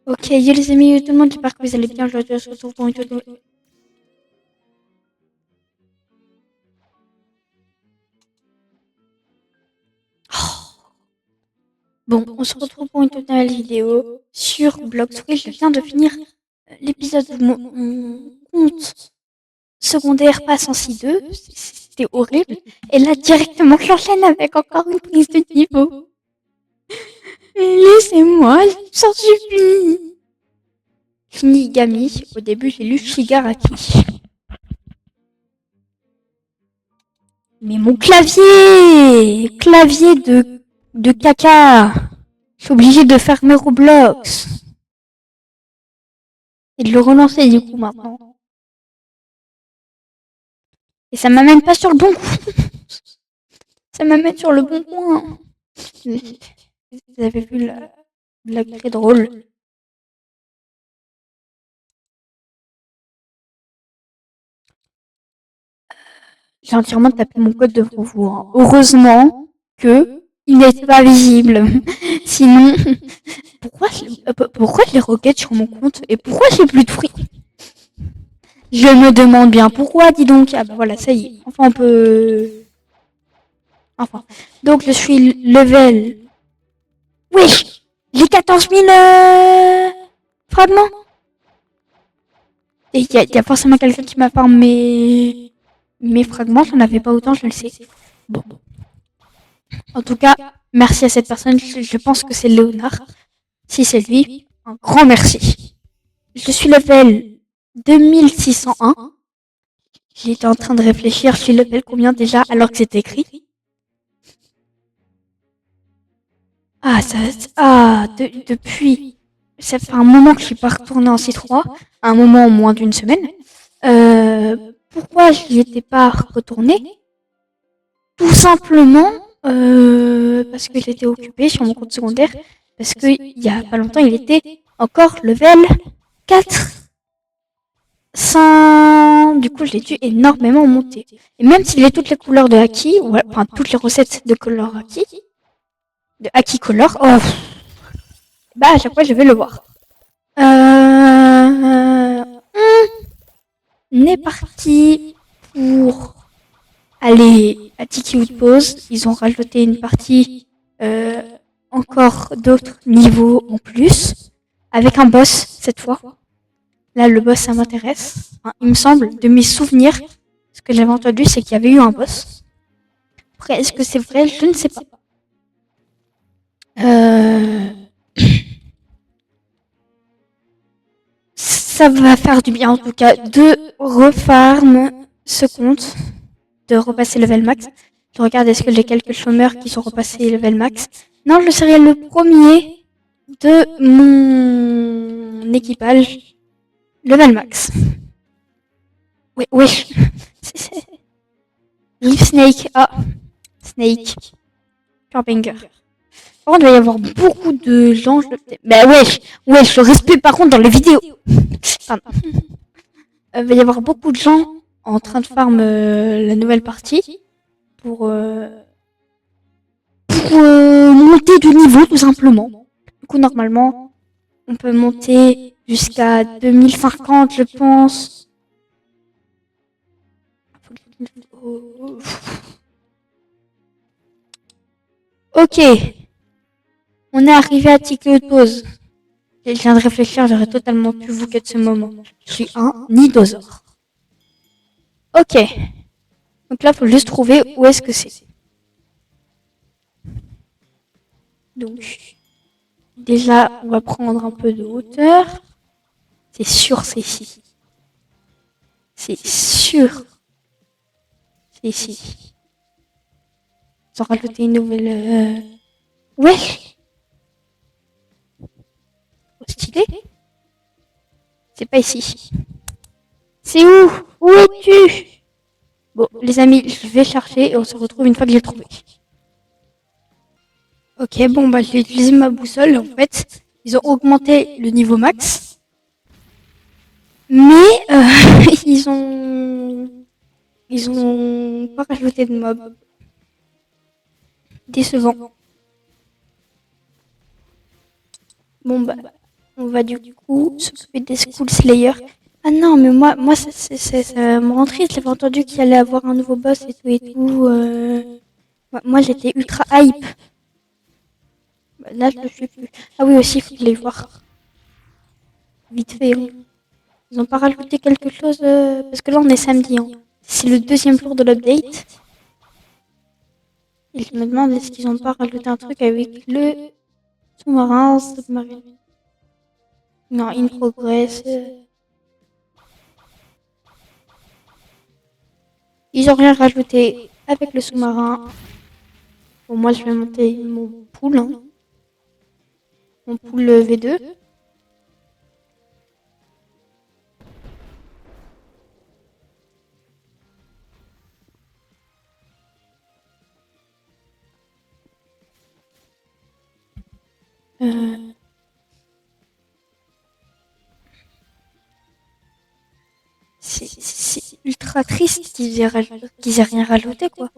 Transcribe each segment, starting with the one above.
Ok, yo les amis, tout le monde, j'espère que vous allez bien. Aujourd'hui, on se retrouve pour une toute nouvelle. Bon, on se retrouve pour une toute nouvelle vidéo sur Bloxway. Je viens de finir l'épisode où mon compte secondaire passe en 6-2. C'était horrible. Et là, directement, j'enchaîne avec encore une prise de niveau. Laissez-moi, j'en supplie. Shinigami. Au début, j'ai lu Shigaraki. Mais mon clavier de caca. Je suis obligée de fermer Roblox. Et de le relancer du coup maintenant. Et ça m'amène pas sur le bon coup. Ça m'amène sur le bon coin. Vous avez vu la blague très drôle. J'ai entièrement tapé mon code devant vous. Hein. Heureusement que il n'était pas visible. Sinon, pourquoi je les roquettes sur mon compte et pourquoi j'ai plus de fruits? Je me demande bien pourquoi, dis donc. Ah bah voilà, ça y est. Enfin, on peut. Enfin. Donc, je suis level. Wesh! J'ai 14 000 fragments! Et il y a forcément quelqu'un qui m'a farm mes fragments. J'en avais pas autant, je le sais. Bon. En tout cas, merci à cette personne. Je pense que c'est Léonard. Si c'est lui, un grand merci. Je suis level 2601. J'étais en train de réfléchir, je suis level combien déjà alors que c'est écrit. Depuis, ça fait un moment que je suis pas retournée en C3, un moment en moins d'une semaine. Pourquoi je n'y étais pas retournée? Tout simplement parce que j'étais occupée sur mon compte secondaire, parce que il y a pas longtemps, il était encore level 4. Du coup, je l'ai dû énormément monter. Et même s'il est toutes les couleurs de Haki, enfin toutes les recettes de couleur Haki, de Haki Color, oh, bah à chaque fois je vais le voir. On est parti pour aller à Tiki Outpost. Ils ont rajouté une partie, encore d'autres niveaux en plus, avec un boss cette fois. Là, le boss, ça m'intéresse. Enfin, il me semble, de mes souvenirs, ce que j'avais entendu, c'est qu'il y avait eu un boss. Après, est-ce que c'est vrai? Je ne sais pas. Ça va faire du bien, en tout cas, de refarm ce compte, de repasser level max. Je regarde est-ce que j'ai quelques chômeurs qui sont repassés level max. Non, je serai le premier de mon équipage level max. Oui, oui. Leaf Snake. Ah, Snake. Purbanger. Par contre, il va y avoir beaucoup de gens. Bah wesh, le respect par contre dans les vidéos. Pardon. Il va y avoir beaucoup de gens en train de farm la nouvelle partie pour, monter du niveau tout simplement. Du coup, normalement, on peut monter jusqu'à 2050, je pense. Ok, on est arrivé à Tiki Pause. Je viens de réfléchir, j'aurais totalement pu vous de ce moment. Je suis un nidosaure. Ok, donc là, il faut juste trouver où est-ce que c'est. Donc, déjà, on va prendre un peu de hauteur. C'est sûr, c'est ici. C'est sûr. C'est ici. Ils ont rajouté une nouvelle... Ouais. Stylé. C'est pas ici. C'est où? Où es-tu? Bon, les amis, je vais chercher et on se retrouve une fois que j'ai trouvé. Ok, bon, bah, j'ai utilisé ma boussole. En fait, ils ont augmenté le niveau max. Mais, ils ont pas rajouté de mobs. Décevant. Bon, bah, On va du coup s'occuper des School Slayer. Ah non, mais moi ça me rend triste. J'avais entendu qu'il allait avoir un nouveau boss et tout et tout. Moi j'étais ultra hype. Bah, là, je le suis plus. Ah oui, aussi, il faut que je les voir. Vite fait, hein. Ils ont pas rajouté quelque chose parce que là, on est samedi, hein. C'est le deuxième jour de l'update. Et je me demande est-ce qu'ils ont pas rajouté un truc avec le sous-marin, submarine. Non, in progress. Ils ont rien rajouté avec le sous-marin. Bon, moi, je vais monter mon pool, hein. Mon pool V2. C'est ultra triste qu'ils aient rien rajouté, quoi.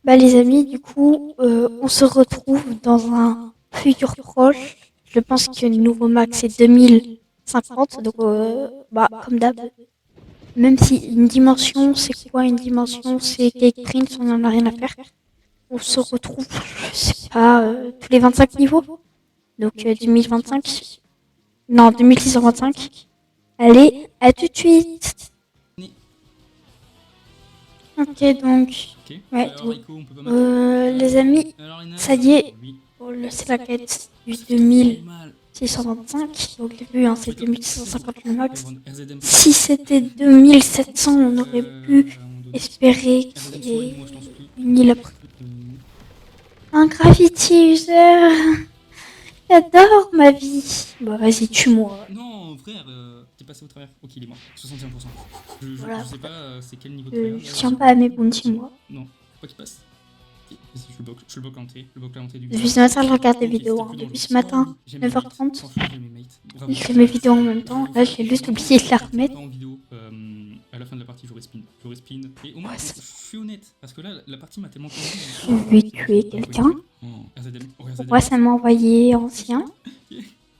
Bah les amis, du coup, on se retrouve dans un futur proche. Je pense que le nouveau max est 2050, donc bah comme d'hab. Même si une dimension, c'est quoi une dimension? C'est Cake Prince, on en a rien à faire. On se retrouve, je sais pas, tous les 25 niveaux. Donc 2025. Non, 2625. Allez, à tout de suite. Ok, donc. Ok. Ouais, Alors, tout. Rico, on peut pas mettre. Les amis, Alors, Lina, ça y est. oui. Oh, c'est la quête du Ça fait trop mal. 2625. Donc, le but, hein, c'est 2650 le max. RZM. Si c'était 2700, on aurait pu à un moment donné. espérer RZM qu'il y souris, ait moi je t'en supplie. une île après. Euh, Un graffiti user. J'adore ma vie. Bah, vas-y, tue-moi. Non, frère, t'es passé au travers. Ok, il est mort. 61%. Voilà. Je sais pas c'est quel niveau de Je travers. tiens pas à mes bounty, moi. Non, faut pas qu'il passe. Ok, vas-y, je le bloque l'entrée. Je le bloque l'entrée du Depuis ce matin, je regarde des vidéos. Hein. Depuis ce matin, J'aime mes mates. 9h30. Franchement, j'aime mes mates. Bravo. Je fais mes vidéos en même temps. Là, j'ai juste oublié de la remettre. Pas en vidéo. À la fin de la partie, je respin. Et au moins, Ouais, je suis honnête. Parce que là, la partie m'a tellement convaincu. Je vais tuer quelqu'un. RZM. Pourquoi ça m'a envoyé ancien?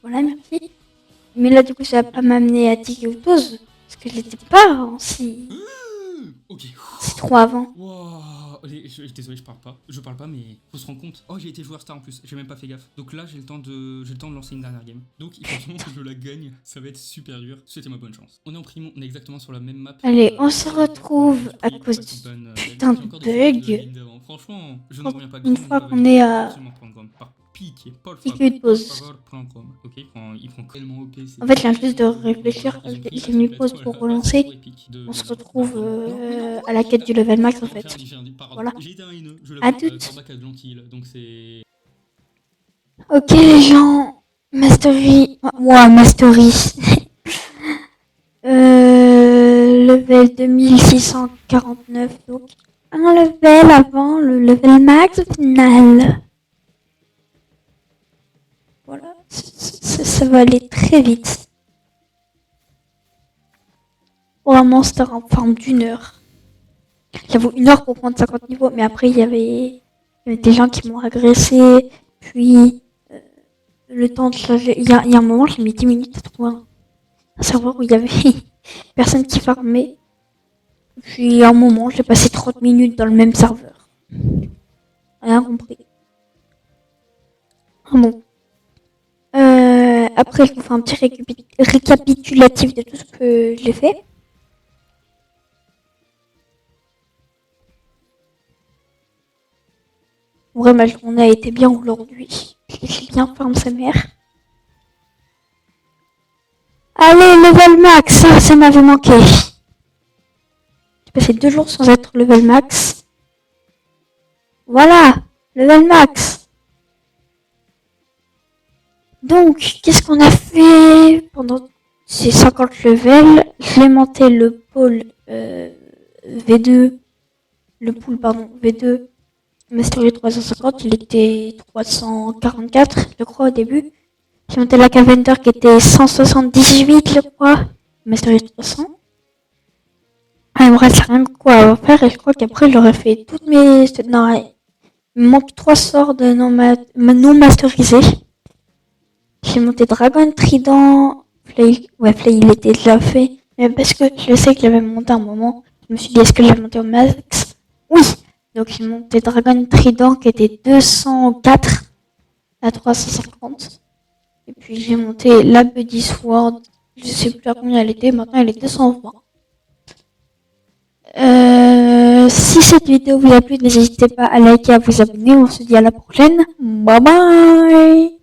Voilà, merci. Mais là, du coup, ça va pas m'amener à Tigautos. Parce que je l'étais pas en si. Ok. C'est trop avant. Wow. Désolé, je parle pas, mais faut se rendre compte. Oh, j'ai été joueur star en plus. J'ai même pas fait gaffe. Donc là, j'ai le temps de lancer une dernière game. Donc il faut vraiment que je la gagne. Ça va être super dur. Souhaitez-moi bonne chance. On est en primo. On est exactement sur la même map. Allez, on se retrouve à cause du putain de bug. Franchement, je n'en reviens pas. Une fois qu'on est à Tigautos. Ok, il prend tellement OP. En fait, je viens juste de réfléchir. J'ai mis pause pour relancer. On se retrouve à la quête du level max en fait. Voilà. À toutes. Ok les gens. Mastery. Ouah, Mastery. Level 2649 donc. Un level avant le level max au final. Voilà. Ça va aller très vite. Pour un monster en forme d'une heure. J'avoue, une heure pour prendre 50 niveaux, mais après il y avait des gens qui m'ont agressé, puis le temps de changer. Il y a un moment, j'ai mis 10 minutes à trouver un serveur où il y avait personne qui farmait. Puis à un moment, j'ai passé 30 minutes dans le même serveur. Rien compris. Ah bon. Après, je vous fais un petit récapitulatif de tout ce que j'ai fait. En vrai, ma journée a été bien aujourd'hui. J'ai bien farm sa mère. Allez, level max, ça m'avait manqué. J'ai passé 2 jours sans être level max. Voilà, level max. Donc, qu'est-ce qu'on a fait pendant ces 50 levels? J'ai monté le pôle V2, le pool pardon, V2, Mastery 350, il était 344, je crois, au début. J'ai monté la Cavender qui était 178, je crois, Mastery 300. il me reste rien de quoi à faire et je crois qu'après j'aurais fait toutes mes... Non, il me manque 3 sorts de non masterisés. J'ai monté Dragon Trident. Flay il était déjà fait. Mais parce que je sais que j'avais monté un moment. Je me suis dit est-ce que j'ai monté au max? Oui. Donc j'ai monté Dragon Trident qui était 204 à 350. Et puis j'ai monté la Buddy Sword. Je sais plus à combien elle était. Maintenant elle est 220. Si cette vidéo vous a plu, n'hésitez pas à liker, à vous abonner. On se dit à la prochaine. Bye bye.